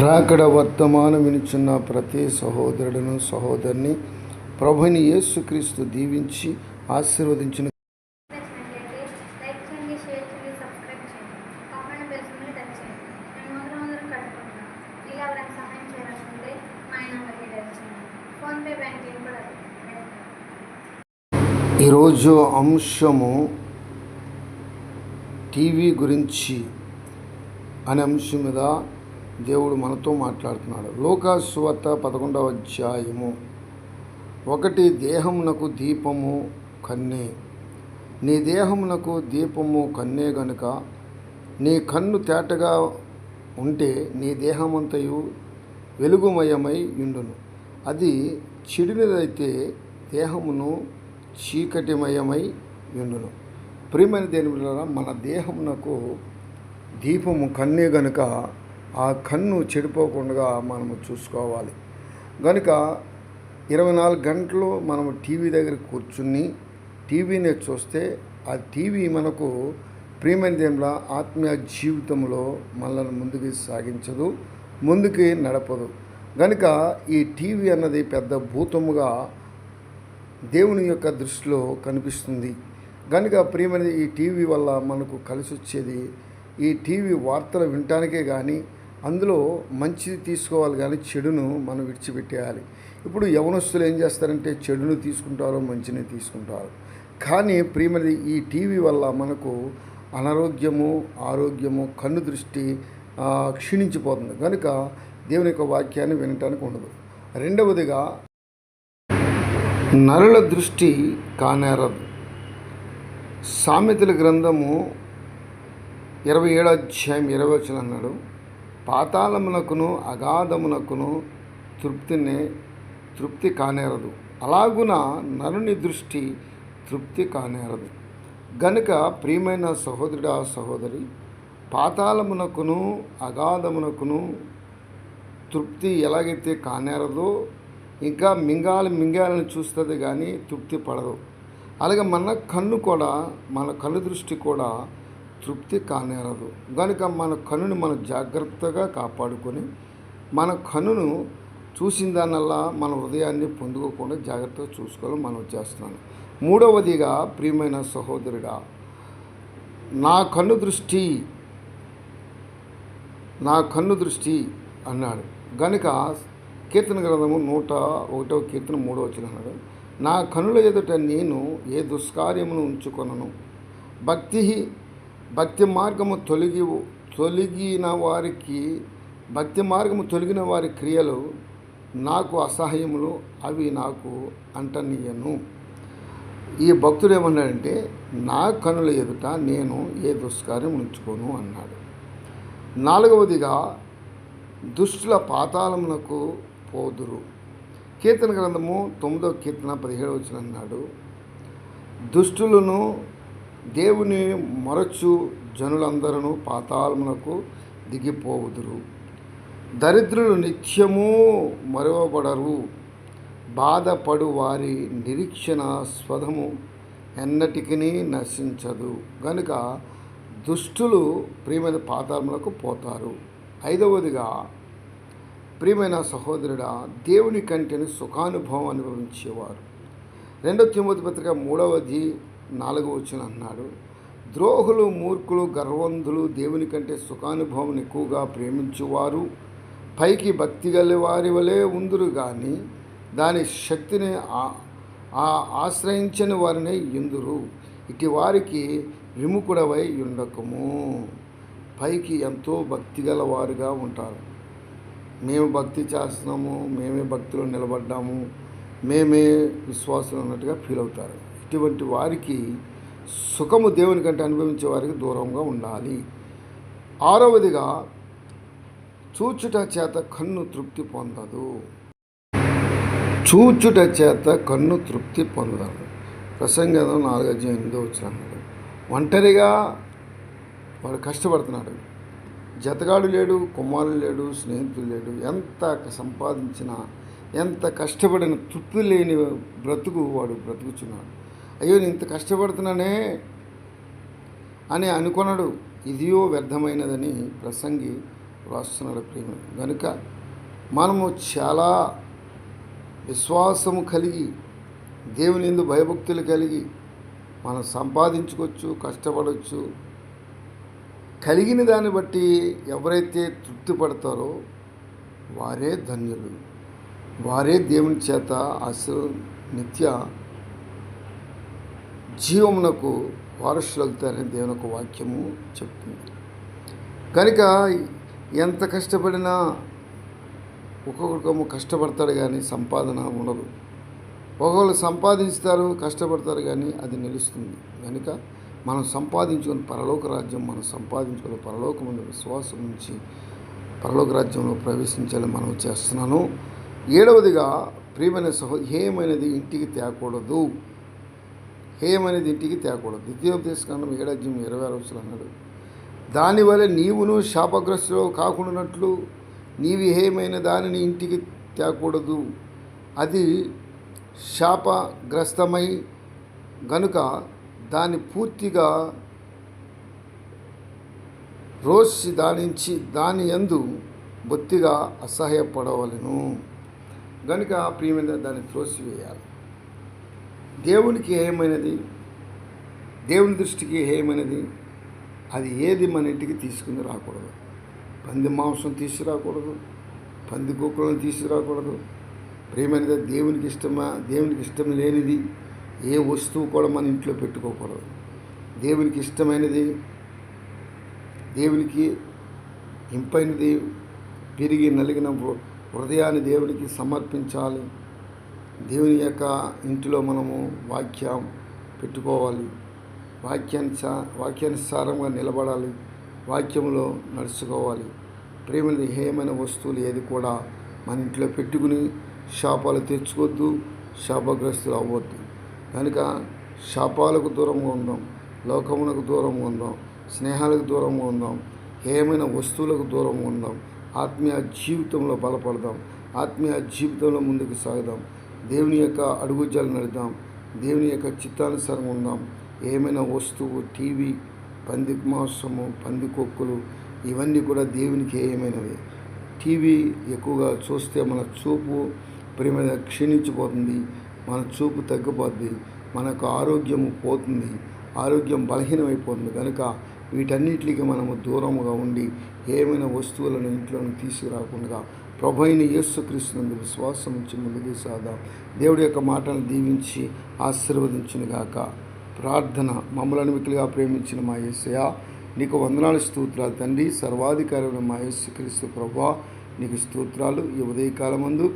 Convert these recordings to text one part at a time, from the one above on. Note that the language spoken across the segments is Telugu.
రాకడ వర్తమానం వినుచున్న ప్రతి సహోదరుడును సహోదరిని ప్రభుని యేసుక్రీస్తు దీవించి ఆశీర్వదించును. ఈరోజు అంశము టీవీ గురించి అనే అంశం మీద దేవుడు మనతో మాట్లాడుతున్నాడు. లూకాసు సువార్త 11వ అధ్యాయము 1. దేహమునకు దీపము కన్నే. నీ దేహమునకు దీపము కన్నే గనుక నీ కన్ను తేటగా ఉంటే నీ దేహమంతయు వెలుగుమయమై ఉండును. అది చెడినదైతే దేహమును చీకటిమయమై ఉండును. ప్రియమైన దేవుని బిడ్డలారా, మన దేహమునకు దీపము కన్నే గనుక ఆ కన్ను చెడిపోకుండా మనము చూసుకోవాలి. కనుక 24 గంటలు మనము టీవీ దగ్గర కూర్చుని టీవీనే చూస్తే ఆ టీవీ మనకు ప్రియమైన దేవుల ఆత్మీయ జీవితంలో మనల్ని ముందుకు సాగించదు, ముందుకి నడపదు. కనుక ఈ టీవీ అన్నది పెద్ద భూతముగా దేవుని యొక్క దృష్టిలో కనిపిస్తుంది. కనుక ప్రియమైన ఈ టీవీ వల్ల మనకు కలిసి వచ్చేది ఈ టీవీ వార్తలు వినటానికే కానీ అందులో మంచిది తీసుకోవాలి కానీ చెడును మనం విడిచిపెట్టేయాలి. ఇప్పుడు యవనస్తులు ఏం చేస్తారంటే చెడును తీసుకుంటారో మంచిని తీసుకుంటారు. కానీ ప్రియమైన ఈ టీవీ వల్ల మనకు అనారోగ్యము, ఆరోగ్యము, కన్ను దృష్టి క్షీణించిపోతుంది. కనుక దేవుని యొక్క వాక్యాన్ని వినటానికి ఉండదు. రెండవదిగా నరుల దృష్టి కానేరదు. సామెతల గ్రంథము 27వ అధ్యాయం 20వ వచనం అన్నాడు, పాతాళమునకును అగాధమునకును తృప్తి కానేరదు, అలాగున నరుని దృష్టి తృప్తి కానేరదు. గనుక ప్రియమైన సహోదరుడా సహోదరి, పాతాళమునకును అగాధమునకును తృప్తి ఎలాగైతే కానేరదో ఇంకా మింగాలని చూస్తుంది కానీ తృప్తి పడదు. అలాగే మన కన్ను దృష్టి కూడా తృప్తి కానేరదు. కనుక మన కన్నుని మనం జాగ్రత్తగా కాపాడుకొని మన కన్నును చూసిన దానివల్ల మన హృదయాన్ని పొందుకోకుండా జాగ్రత్తగా చూసుకోవాలని మనం చేస్తున్నాను. మూడవదిగా ప్రియమైన సహోదరుడా, నా కన్ను దృష్టి అన్నాడు. కనుక కీర్తన గ్రంథము 101వ కీర్తన 3వ వచనం అన్నాడు, నా కన్నుల ఎదుట నేను ఏ దుష్కార్యమును ఉంచుకొనను. భక్తి మార్గము తొలగిన వారి క్రియలు నాకు అసహ్యములు, అవి నాకు అంటనీయను. ఈ భక్తుడు ఏమన్నాడంటే నా కన్నుల ఎదుట నేను ఏ దుష్కార్యం ఉంచుకోను అన్నాడు. నాలుగవదిగా దుష్టుల పాతాళమునకు పోదురు. కీర్తన గ్రంథము 9వ కీర్తన 17వ వచనం అన్నాడు, దుష్టులను దేవుని మరచు జనులందరూ పాతాళమునకు దిగిపోవుదురు. దరిద్రులు నిత్యము మరువబడరు, బాధపడు వారి నిరీక్షణ స్వధము ఎన్నటికీ నశించదు. కనుక దుష్టులు ప్రియమైన పాతాళములకు పోతారు. ఐదవదిగా ప్రియమైన సహోదరుడా, దేవుని కంటేనే సుఖానుభవం అనుభవించేవారు. 2 తిమోతి పత్రిక 3వ అధ్యాయం 4వ వచనం అన్నాడు, ద్రోహులు, మూర్ఖులు, గర్వంధులు దేవుని కంటే సుఖానుభవం ఎక్కువగా ప్రేమించువారు పైకి భక్తి గల వారి వలె ఉందురు కానీ దాని శక్తిని ఆశ్రయించని వారిని ఎందురు. ఇటు వారికి విముఖుడవై ఉండకము. పైకి ఎంతో భక్తి గల వారుగా ఉంటారు. మేము భక్తి చేస్తున్నాము, మేమే భక్తిలో నిలబడ్డాము, మేమే విశ్వాసులు అన్నట్టుగా ఫీల్ అవుతారు. ఇటువంటి వారికి సుఖము దేవుని కంటే అనుభవించే వారికి దూరంగా ఉండాలి. ఆరవదిగా చూచుట చేత కన్ను తృప్తి పొందదు. ప్రసంగం 4:8 వచ్చినాడు, ఒంటరిగా వాడు కష్టపడుతున్నాడు, జతగాడు లేడు, కుమారుడు లేడు, స్నేహితుడు లేడు, ఎంత సంపాదించినా ఎంత కష్టపడిన తృప్తి లేని బ్రతుకు వాడు బ్రతుకుచున్నాడు. అయ్యో నేను ఇంత కష్టపడుతున్నానే అని అనుకున్నాడు. ఇదియో వ్యర్థమైనదని ప్రసంగి రాస్తున్నాడు ప్రేమ. కనుక మనము చాలా విశ్వాసము కలిగి దేవుని యందు భయభక్తులు కలిగి మనం సంపాదించుకోవచ్చు, కష్టపడవచ్చు. కలిగిన దాన్ని బట్టి ఎవరైతే తృప్తి పడతారో వారే ధన్యులు, వారే దేవుని చేత నిత్య జీవమునకు వారసులవుతారని దేవుని యొక్క వాక్యము చెప్తుంది. కనుక ఎంత కష్టపడినా ఒక్కొక్కరు కష్టపడతాడు కానీ సంపాదన ఉండదు. ఒకళ్ళు సంపాదిస్తారు, కష్టపడతారు కానీ అది నిలుస్తుంది. కనుక మనం సంపాదించుకుని పరలోక రాజ్యం మనం సంపాదించుకుని పరలోకముందు విశ్వాసం నుంచి పరలోక రాజ్యంలో ప్రవేశించాలని మనం చేస్తున్నాను. 7వదిగా ప్రియమైన హేయమైనది ఇంటికి తేకూడదు. హేయమైనది ఇంటికి తేకూడదు. ద్వితీయోపదేశకాండం 7:26 అన్నాడు, దానివల్ల నీవును శాపగ్రస్తులు కాకుండానట్లు నీవి హేయమైన దానిని ఇంటికి తేకూడదు, అది శాపగ్రస్తమై గనుక దాన్ని పూర్తిగా రోసి దాని యందు బొత్తిగా అసహ్యపడవలను. గనుక ప్రియమైన దాన్ని త్రోసివేయాలి. దేవునికి హేయమైనది, దేవుని దృష్టికి హేయమైనది అది ఏది మన ఇంటికి తీసుకుని రాకూడదు. పంది మాంసం తీసుకురాకూడదు, పంది కుక్కలను తీసుకురాకూడదు. ప్రియమైనది దేవునికి ఇష్టం లేనిది ఏ వస్తువు కూడా మన ఇంట్లో పెట్టుకోకూడదు. దేవునికి ఇష్టమైనది, దేవునికి ఇంపైనది, పెరిగి నలిగిన హృదయాన్ని దేవునికి సమర్పించాలి. దేవుని యొక్క ఇంటిలో మనము వాక్యం పెట్టుకోవాలి, వాక్యానుసారంగా నిలబడాలి, వాక్యంలో నడుచుకోవాలి. ప్రేమని హేయమైన వస్తువులు ఏది కూడా మన ఇంట్లో పెట్టుకుని శాపాలు తెచ్చుకోవద్దు, శాపగ్రస్తులు అవ్వద్దు. కనుక శాపాలకు దూరంగా ఉందాం, లోకమునకు దూరంగా ఉందాం, స్నేహాలకు దూరంగా ఉందాం, హేయమైన వస్తువులకు దూరంగా ఉందాం. ఆత్మీయ జీవితంలో బలపడదాం, ఆత్మీయ జీవితంలో ముందుకు సాగుదాం, దేవుని యొక్క అడుగుజాలు నడుద్దాం, దేవుని యొక్క చిత్తానుసారం ఉందాం. ఏమైనా వస్తువు, టీవీ, పంది మాంసము, పంది కొక్కులు ఇవన్నీ కూడా దేవునికి ఏమైనవి. టీవీ ఎక్కువగా చూస్తే మన చూపు ప్రేమ క్షీణించిపోతుంది, మన చూపు తగ్గిపోద్ది, మనకు ఆరోగ్యము పోతుంది, ఆరోగ్యం బలహీనమైపోతుంది. కనుక వీటన్నిటికి మనము దూరముగా ఉండి ఏమైనా వస్తువులను ఇంట్లోకి తీసుకురాకుండా ప్రభు అయిన యేసుక్రీస్తునందు విశ్వాసం నుంచి ముందుకు సాగుదాం. దేవుడి యొక్క మాటలను దీవించి ఆశీర్వదించునుగాక. ప్రార్థన. మమ్మలను మిక్కిలిగా ప్రేమించిన మా యేసయ్య, నీకు వందనాలు, స్తోత్రాలు తండ్రి. సర్వాధికారమైన మా యేసుక్రీస్తు ప్రభువా, నీకు స్తోత్రాలు. ఈ ఉదయకాలమందు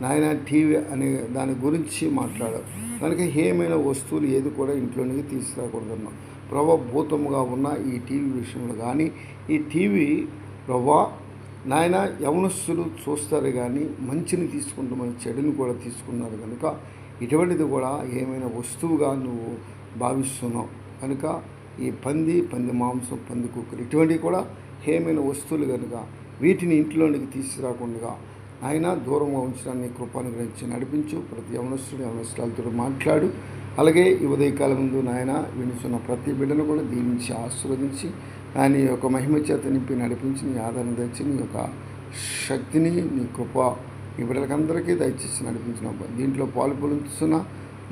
నాయన టీవీ అనే దాని గురించి మాట్లాడారు. కనుక ఏమైనా వస్తువులు ఏది కూడా ఇంట్లోనికి తీసుకురాకూడదన్నా ప్రభాభూతముగా ఉన్న ఈ టీవీ విషయంలో కానీ, ఈ టీవీ ప్రభా నాయన యవనస్తులు చూస్తారు కానీ మంచిని తీసుకుంటామని చెడుని కూడా తీసుకున్నారు. కనుక ఇటువంటిది కూడా ఏమైనా వస్తువుగా నువ్వు భావిస్తున్నావు. కనుక ఈ పంది మాంసం, పంది కుక్కలు ఇటువంటివి కూడా ఏమైనా వస్తువులు కనుక వీటిని ఇంట్లోనికి తీసుకురాకుండా ఆయన దూరంగా ఉంచడాన్ని కృపను గురించి నడిపించు. ప్రతి యవనస్తులతో మాట్లాడు. అలాగే ఈ ఉదయకాలం ముందు నాయన వినుచున్న ప్రతి బిడ్డను కూడా దీవించి ఆశీర్వదించి ఆయన యొక్క మహిమ చేత నింపి నడిపించి నీ ఆదరణ తెచ్చి నీ యొక్క శక్తిని, నీ కృప ఈ బిడ్డలకందరికీ దయచేసి నడిపించిన దీంట్లో పాల్పొందుతున్న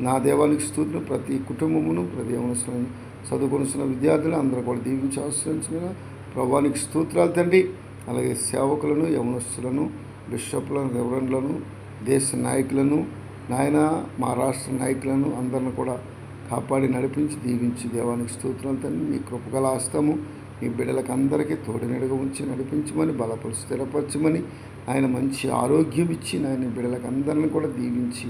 నా దేవానికి స్తోత్రం. ప్రతి కుటుంబమును, ప్రతి యవనస్తులను, చదువుకొనిస్తున్న విద్యార్థులు అందరూ కూడా దీవించి ఆశ్రయించిన ప్రభానికి స్తోత్రాలు తండ్రి. అలాగే సేవకులను, యవనస్తులను, బిషప్లను, రెవరెండ్లను, దేశ నాయకులను, నాయన మా రాష్ట్ర నాయకులను అందరిని కూడా కాపాడి నడిపించి దీవించి దేవానికి స్తోత్రాలు తండ్రి. నీ కృపగల హస్తము నీ బిడ్డలకు అందరికీ తోడునెడుగా ఉంచి నడిపించమని, బలపరిచి స్థిరపరచమని, ఆయన మంచి ఆరోగ్యం ఇచ్చి నాయన బిడ్డలకు అందరిని కూడా దీవించి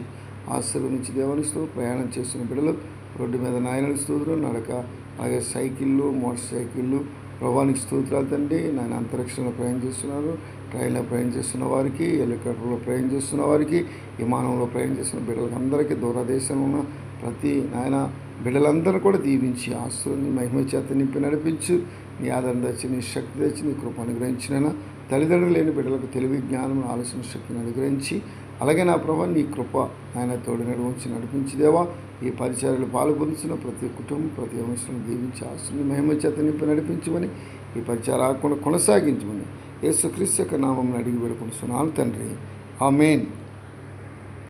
ఆశీర్వదించి దేవానికి ప్రయాణం చేస్తున్న బిడ్డలు రోడ్డు మీద నాయనకి స్తోత్రం, నడక అలాగే సైకిళ్ళు, మోటార్ సైకిళ్ళు ప్రభానికి స్తోత్రాలు తండ్రి. నాయన అంతరిక్షంలో ప్రయాణం చేస్తున్నారు, ట్రైన్లో ప్రయాణం చేస్తున్న వారికి, హెలికాప్టర్లో ప్రయాణం చేస్తున్న వారికి, విమానంలో ప్రయాణం చేస్తున్న బిడ్డలకు అందరికీ, దూరదేశంలో ఉన్న ప్రతి నాయన బిడ్డలందరూ కూడా దీవించి ఆశీర్వదించి మహిమ చేత నింపి నడిపించు. నీ ఆదరణ తెచ్చి, నీ శక్తి తెచ్చి, నీ కృప అనుగ్రహించిన తల్లిదండ్రులు లేని బిడ్డలకు తెలివి, జ్ఞానం, ఆలోచన శక్తిని అనుగ్రహించి, అలాగే నా ప్రభావ నీ కృప ఆయన తోడు నడిపించి నడిపించేదేవా. ఈ పరిచర్యలు పాల్పొందుతున్న ప్రతి కుటుంబం, ప్రతి అంశాలను దీవించి ఆశీర్వదించి మహిమ చేత నింపి నడిపించమని, ఈ పరిచయం రాకుండా కొనసాగించమని యేసుక్రీస్తు యొక్క నామం అడిగి వేడుకుంటున్నాను తండ్రి. ఆమేన్.